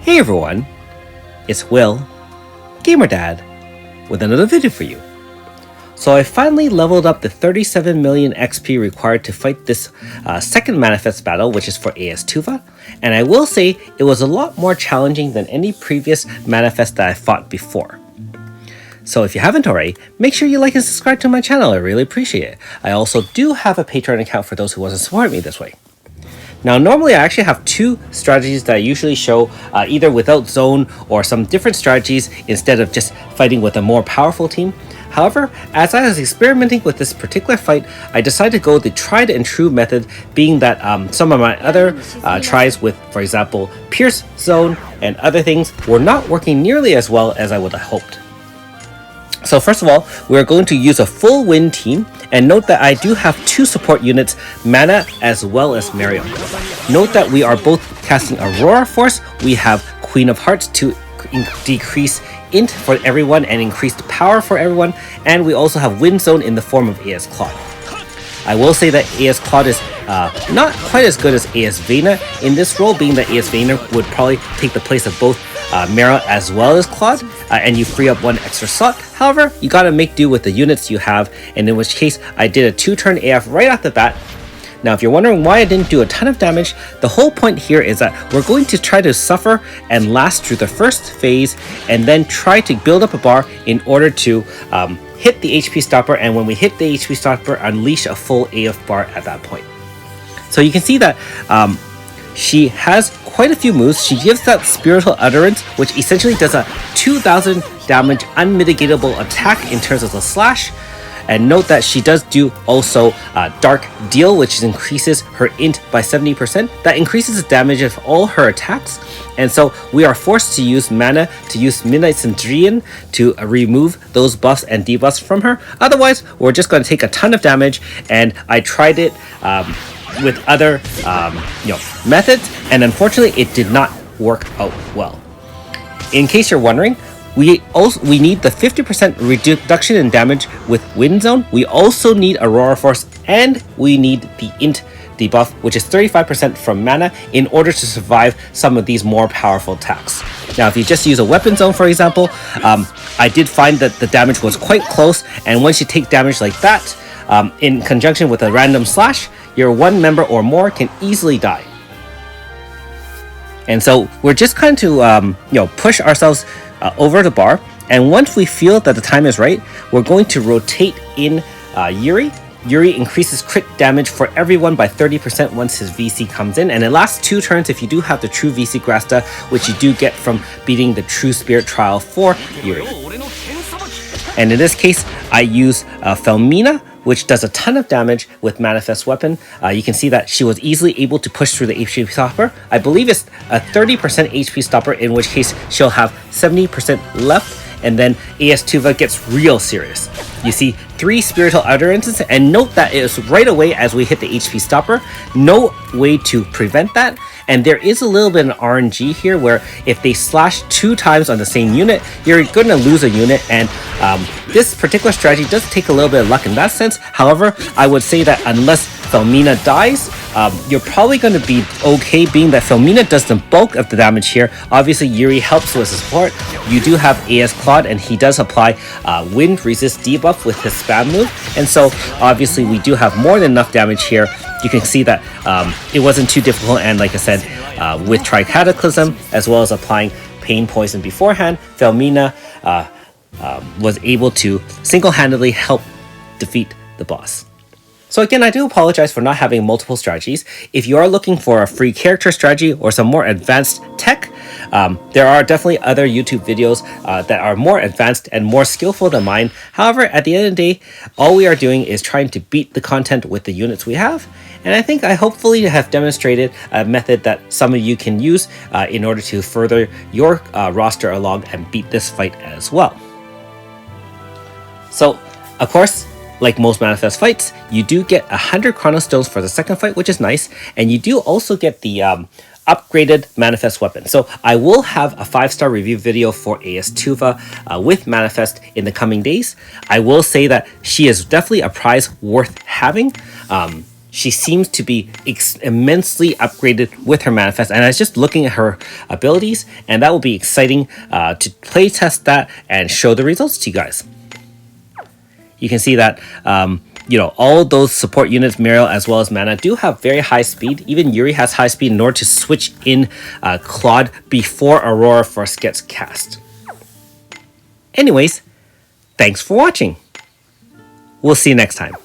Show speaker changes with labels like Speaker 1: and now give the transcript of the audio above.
Speaker 1: Hey everyone, it's Will, Gamer Dad, with another video for you. So I finally leveled up the 37 million XP required to fight this second manifest battle, which is for AS Toova, and I will say it was a lot more challenging than any previous manifest that I fought before. So if you haven't already, make sure you like and subscribe to my channel, I really appreciate it. I also do have a Patreon account for those who want to support me this way. Now normally I actually have two strategies that I usually show either without zone or some different strategies instead of just fighting with a more powerful team. However, as I was experimenting with this particular fight, I decided to go the tried and true method, being that some of my other tries with, for example, Pierce Zone and other things were not working nearly as well as I would have hoped. So first of all, we're going to use a full win team, and note that I do have two support units, Mana as well as Mario. Note that we are both casting Aurora Force. We have Queen of Hearts to decrease int for everyone and increased power for everyone, and we also have Wind Zone in the form of AS Claude. I will say that AS Claude is not quite as good as AS Vayne in this role, being that AS Vayne would probably take the place of both Mara as well as Claude, and you free up one extra slot. However, you gotta make do with the units you have, and in which case I did a 2-turn AF right off the bat. Now if you're wondering why I didn't do a ton of damage, the whole point here is that we're going to try to suffer and last through the first phase, and then try to build up a bar in order to hit the HP stopper, and when we hit the HP stopper, unleash a full AF bar at that point. So you can see that she has quite a few moves. She gives that Spiritual Utterance, which essentially does a 2000 damage unmitigatable attack in terms of the slash. And note that she does do also Dark Deal, which increases her int by 70%. That increases the damage of all her attacks. And so we are forced to use Mana to use Midnight Centurion to remove those buffs and debuffs from her. Otherwise, we're just going to take a ton of damage. And I tried it with other methods, and unfortunately it did not work out well. In case you're wondering, we need the 50% reduction in damage with Wind Zone. We also need Aurora Force, and we need the int debuff, which is 35% from Mana, in order to survive some of these more powerful attacks. Now if you just use a Weapon Zone, for example, I did find that the damage was quite close, and once you take damage like that in conjunction with a random slash, your one member or more can easily die. And so we're just kind of push ourselves over the bar, and once we feel that the time is right, we're going to rotate in Yuri. Yuri increases crit damage for everyone by 30% once his VC comes in, and it lasts 2 turns if you do have the true VC Grasta, which you do get from beating the True Spirit Trial for Yuri. And in this case, I use Felmina, which does a ton of damage with Manifest Weapon. You can see that she was easily able to push through the HP stopper. I believe it's a 30% HP stopper, in which case she'll have 70% left, and then AS Toova gets real serious. You see 3 Spiritual Utterances, and note that it is right away as we hit the HP stopper. No way to prevent that, and there is a little bit of RNG here where if they slash 2 times on the same unit, you're going to lose a unit, and this particular strategy does take a little bit of luck in that sense. However, I would say that unless Felmina dies, you're probably going to be okay, being that Felmina does the bulk of the damage here. Obviously Yuri helps with support. You do have AS Claude, and he does apply Wind Resist debuff with his spam move, and so obviously we do have more than enough damage here. You can see that it wasn't too difficult, and like I said, with Tri-Cataclysm as well as applying Pain Poison beforehand, Felmina was able to single-handedly help defeat the boss. So again, I do apologize for not having multiple strategies. If you are looking for a free character strategy or some more advanced tech, there are definitely other YouTube videos that are more advanced and more skillful than mine. However, at the end of the day, all we are doing is trying to beat the content with the units we have. And I think I hopefully have demonstrated a method that some of you can use in order to further your roster along and beat this fight as well. So, of course, like most Manifest fights, you do get 100 Chrono Stones for the second fight, which is nice, and you do also get the upgraded Manifest Weapon. So I will have a 5-star review video for AS Toova with Manifest in the coming days. I will say that she is definitely a prize worth having. She seems to be immensely upgraded with her manifest, and I was just looking at her abilities, and that will be exciting to play test that and show the results to you guys. You can see that all those support units, Muriel as well as Mana, do have very high speed. Even Yuri has high speed in order to switch in Claude before Aurora first gets cast. Anyways, thanks for watching. We'll see you next time.